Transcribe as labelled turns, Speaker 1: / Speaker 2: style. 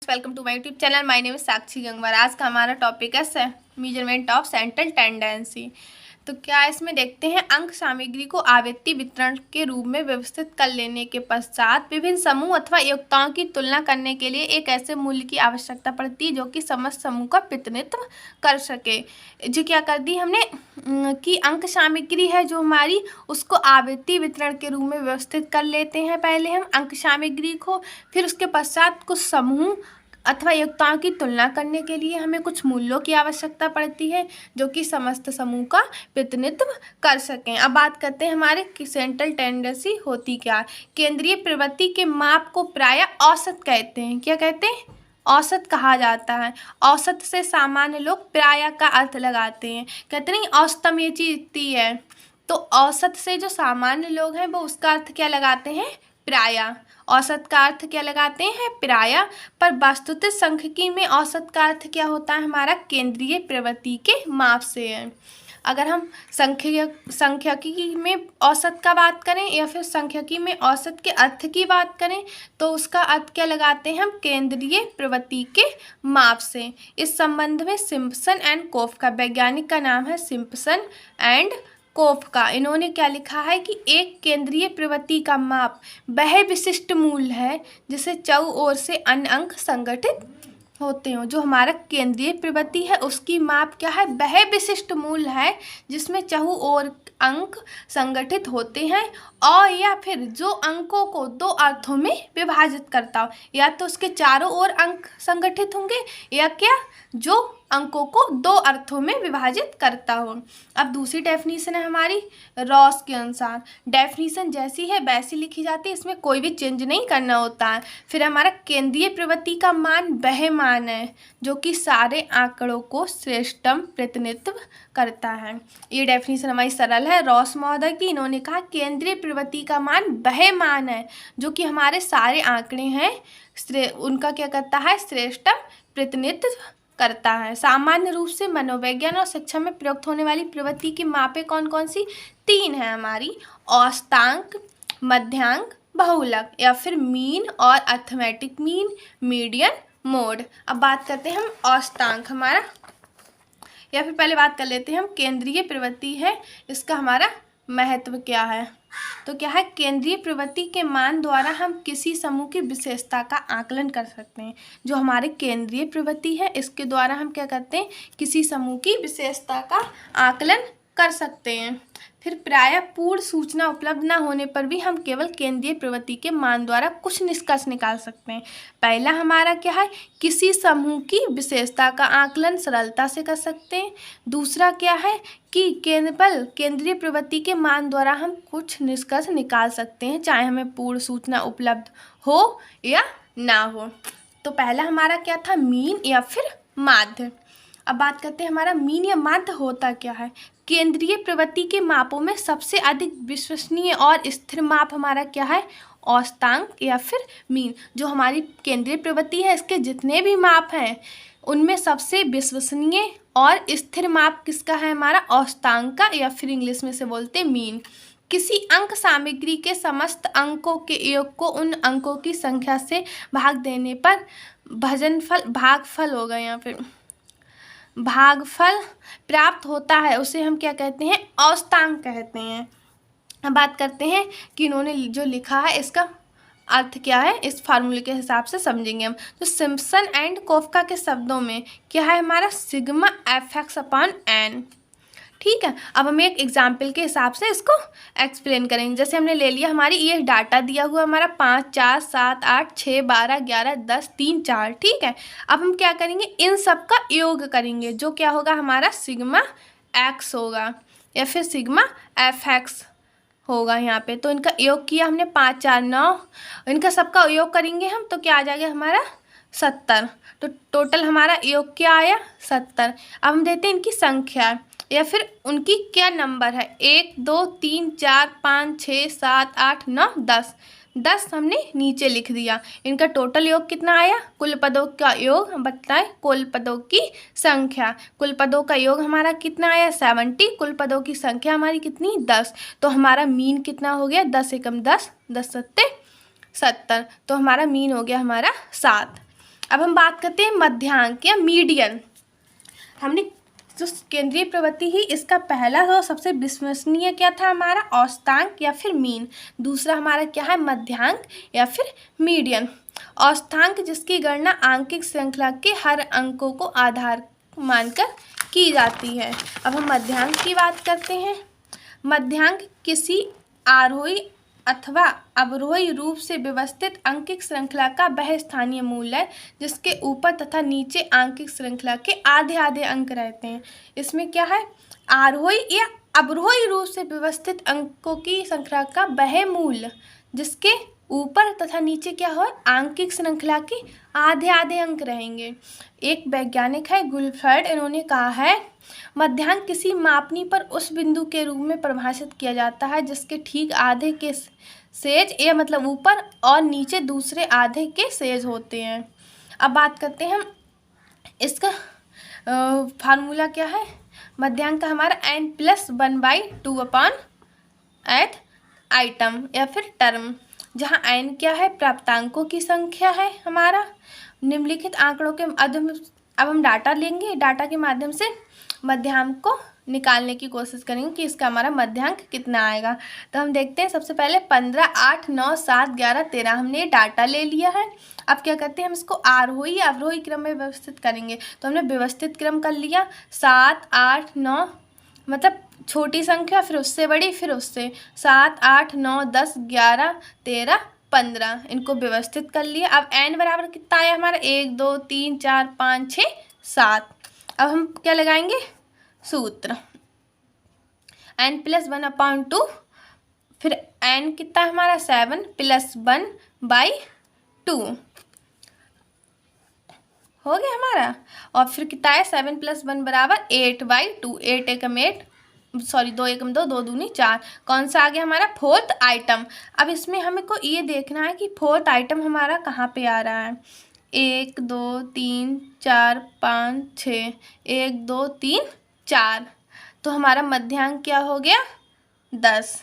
Speaker 1: Welcome to my YouTube channel. My name is Sakshi Gangwar. आज का हमारा टॉपिक है मेजरमेंट ऑफ सेंट्रल टेंडेंसी। तो क्या इसमें देखते हैं, अंक सामग्री को आवृत्ति वितरण के रूप में व्यवस्थित कर लेने के पश्चात विभिन्न समूह अथवा योग्यताओं की तुलना करने के लिए एक ऐसे मूल्य की आवश्यकता पड़ती है जो कि समस्त समूह का प्रतिनिधित्व कर सके। जो क्या कर दी हमने कि अंक सामग्री है जो हमारी, उसको आवृत्ति वितरण के रूप में व्यवस्थित कर लेते हैं पहले हम अंक सामग्री को। फिर उसके पश्चात कुछ समूह अथवा योग्यताओं की तुलना करने के लिए हमें कुछ मूल्यों की आवश्यकता पड़ती है जो कि समस्त समूह का प्रतिनिधित्व कर सकें। अब बात करते हैं हमारे सेंट्रल टेंडेंसी होती क्या है। केंद्रीय प्रवृत्ति के माप को प्रायः औसत कहते हैं। क्या कहते हैं? औसत कहा जाता है। औसत से सामान्य लोग प्रायः का अर्थ लगाते हैं, कहते नहीं औसतम ये चीज इतनी है। तो औसत से जो सामान्य लोग हैं वो उसका अर्थ क्या लगाते हैं? प्रायः। औसत का अर्थ क्या लगाते हैं? प्रायः। पर वस्तुतः सांख्यिकी में औसत का अर्थ क्या होता है हमारा? केंद्रीय प्रवृत्ति के माप से है। अगर हम सांख्यिकी में औसत का बात करें या फिर सांख्यिकी में औसत के अर्थ की बात करें तो उसका अर्थ क्या लगाते हैं हम? केंद्रीय प्रवृत्ति के माप से। इस संबंध में सिम्पसन एंड कोफ का, वैज्ञानिक का नाम है सिम्पसन एंड कोफ का, इन्होंने क्या लिखा है कि एक केंद्रीय प्रवृत्ति का माप वह विशिष्ट मूल्य है जिसे चौं ओर से अन्य अंक संगठित होते हो। जो हमारा केंद्रीय प्रवृत्ति है उसकी माप क्या है? वह विशिष्ट मूल्य है जिसमें चहुं ओर अंक संगठित होते हैं, और या फिर जो अंकों को दो अर्थों में विभाजित करता हो। या तो उसके चारों ओर अंक संगठित होंगे या क्या, जो अंकों को दो अर्थों में विभाजित करता हो। अब दूसरी डेफिनेशन है हमारी रॉस के अनुसार। डेफिनेशन जैसी है वैसी लिखी जाती है, इसमें कोई भी चेंज नहीं करना होता है। फिर हमारा केंद्रीय प्रवृत्ति का मान वह मान है जो कि सारे आंकड़ों को श्रेष्ठतम प्रतिनिधित्व करता है। ये डेफिनेशन हमारी सरल है रॉस महोदय की। इन्होंने कहा केंद्रीय प्रवृत्ति का मान वह मान है जो कि हमारे सारे आंकड़े हैं उनका क्या करता है? श्रेष्ठतम प्रतिनिधित्व करता है। सामान्य रूप से मनोविज्ञान और शिक्षा में प्रयुक्त होने वाली प्रवृत्ति की मापें कौन कौन सी? तीन है हमारी, औसतांक, मध्यांक, बहुलक, या फिर मीन और अर्थमेटिक मीन, मीडियन, मोड। अब बात करते हैं हम औसतांक हमारा, या फिर पहले बात कर लेते हैं हम केंद्रीय प्रवृत्ति है, इसका हमारा महत्व क्या है। तो क्या है? केंद्रीय प्रवृत्ति के मान द्वारा हम किसी समूह की विशेषता का आकलन कर सकते हैं। जो हमारे केंद्रीय प्रवृत्ति है इसके द्वारा हम क्या करते हैं? किसी समूह की विशेषता का आकलन कर सकते हैं। फिर प्रायः पूर्ण सूचना उपलब्ध न होने पर भी हम केवल केंद्रीय प्रवृत्ति के मान द्वारा कुछ निष्कर्ष निकाल सकते हैं। पहला हमारा क्या है? किसी समूह की विशेषता का आकलन सरलता से कर सकते हैं। दूसरा क्या है कि केवल केंद्रीय प्रवृत्ति के मान द्वारा हम कुछ निष्कर्ष निकाल सकते हैं, चाहे हमें पूर्ण सूचना उपलब्ध हो या ना हो। तो पहला हमारा क्या था? मीन या फिर माध्य। अब बात करते हैं हमारा मीन या माध्य होता क्या है। केंद्रीय प्रवृत्ति के मापों में सबसे अधिक विश्वसनीय और स्थिर माप हमारा क्या है? औसतांक या फिर मीन। जो हमारी केंद्रीय प्रवृत्ति है इसके जितने भी माप हैं उनमें सबसे विश्वसनीय और स्थिर माप किसका है? हमारा औसतांक का, या फिर इंग्लिश में से बोलते मीन। किसी अंक सामग्री के समस्त अंकों के योग को उन अंकों की संख्या से भाग देने पर भागफल होगा, यहाँ पे भागफल प्राप्त होता है, उसे हम क्या कहते हैं? औसतांक कहते हैं। अब बात करते हैं कि इन्होंने जो लिखा है इसका अर्थ क्या है, इस फार्मूले के हिसाब से समझेंगे हम। तो सिम्पसन एंड कोफका के शब्दों में क्या है हमारा? Sigma F X upon N. ठीक है, अब हम एक एग्जाम्पल के हिसाब से इसको एक्सप्लेन करेंगे। जैसे हमने ले लिया हमारी ये डाटा दिया हुआ हमारा 5, 4, 7, 8, 6, 12, 11, 10, 3, 4। ठीक है, अब हम क्या करेंगे? इन सब का योग करेंगे जो क्या होगा हमारा? सिग्मा एक्स होगा या फिर सिग्मा एफ एक्स होगा यहाँ पे। तो इनका योग किया हमने 5, 4, 9, इनका सबका योग करेंगे हम तो क्या आ जाएगा हमारा? 70। तो टोटल हमारा योग क्या आया? 70। अब हम देते हैं इनकी संख्या या फिर उनकी क्या नंबर है? 1, 2, 3, 4, 5, 6, 7, 8, 9, 10। 10 हमने नीचे लिख दिया। इनका टोटल योग कितना आया? कुल पदों का योग हम बताएं, कुल पदों की संख्या। कुल पदों का योग हमारा कितना आया? 70। कुल पदों की संख्या हमारी कितनी? 10। तो हमारा मीन कितना हो गया? 10 एकम 10, 10 सत्ते 70। तो हमारा मीन हो गया हमारा 7। अब हम बात करते हैं मध्यांक या मीडियन। हमने जो केंद्रीय प्रवृत्ति ही इसका पहला और सबसे विश्वसनीय क्या था हमारा, औसतांक या फिर मीन। दूसरा हमारा क्या है, मध्यांक या फिर मीडियन। औसतांक जिसकी गणना आंकिक श्रृंखला के हर अंकों को आधार मानकर की जाती है। अब हम मध्यांक की बात करते हैं। मध्यांक किसी आरोही अथवा अवरोही रूप से व्यवस्थित अंकिक श्रृंखला का वह स्थानीय मूल्य है जिसके ऊपर तथा नीचे अंकिक श्रृंखला के आधे आधे अंक रहते हैं। इसमें क्या है, आरोही या अवरोही रूप से व्यवस्थित अंकों की श्रृंखला का वह मूल्य जिसके ऊपर तथा नीचे क्या हो, आंकिक श्रृंखला के आधे आधे अंक रहेंगे। एक वैज्ञानिक है गुल्फर्ड, इन्होंने कहा है मध्यांक किसी मापनी पर उस बिंदु के रूप में परिभाषित किया जाता है जिसके ठीक आधे के सेज या मतलब ऊपर और नीचे दूसरे आधे के सेज होते हैं। अब बात करते हैं हम इसका फार्मूला क्या है। मध्यांक का हमारा n+1/2 एथ आइटम या फिर टर्म, जहाँ n क्या है, प्राप्तांकों की संख्या है हमारा। निम्नलिखित आंकड़ों के माध्यम अब हम डाटा लेंगे, डाटा के माध्यम से मध्यांक को निकालने की कोशिश करेंगे कि इसका हमारा मध्यांक कितना आएगा। तो हम देखते हैं, सबसे पहले 15, 8, 9, 7, 11, 13 हमने डाटा ले लिया है। अब क्या करते हैं, हम इसको आरोही या अवरोही क्रम में व्यवस्थित करेंगे। तो हमने व्यवस्थित क्रम कर लिया, 7, 8, 9 मतलब छोटी संख्या, फिर उससे बड़ी, फिर उससे 7, 8, 9, 10, 11, 13, 15 इनको व्यवस्थित कर लिया। अब n बराबर कितना आया हमारा, 1, 2, 3, 4, 5, 6, 7। अब हम क्या लगाएंगे, सूत्र n+1/2, फिर n कितना है हमारा 7 + 1/2 हो गया हमारा। और फिर कितना है 7 + 1 बराबर 8/2, 8 एकम 8 सॉरी 2 एकम 2, 2 दूनी 4। कौन सा आ गया हमारा, फोर्थ आइटम। अब इसमें हमें को ये देखना है कि फोर्थ आइटम हमारा कहाँ पे आ रहा है। 1, 2, 3, 4, 5, 6, 1, 2, 3, 4। तो हमारा मध्यांक क्या हो गया, 10।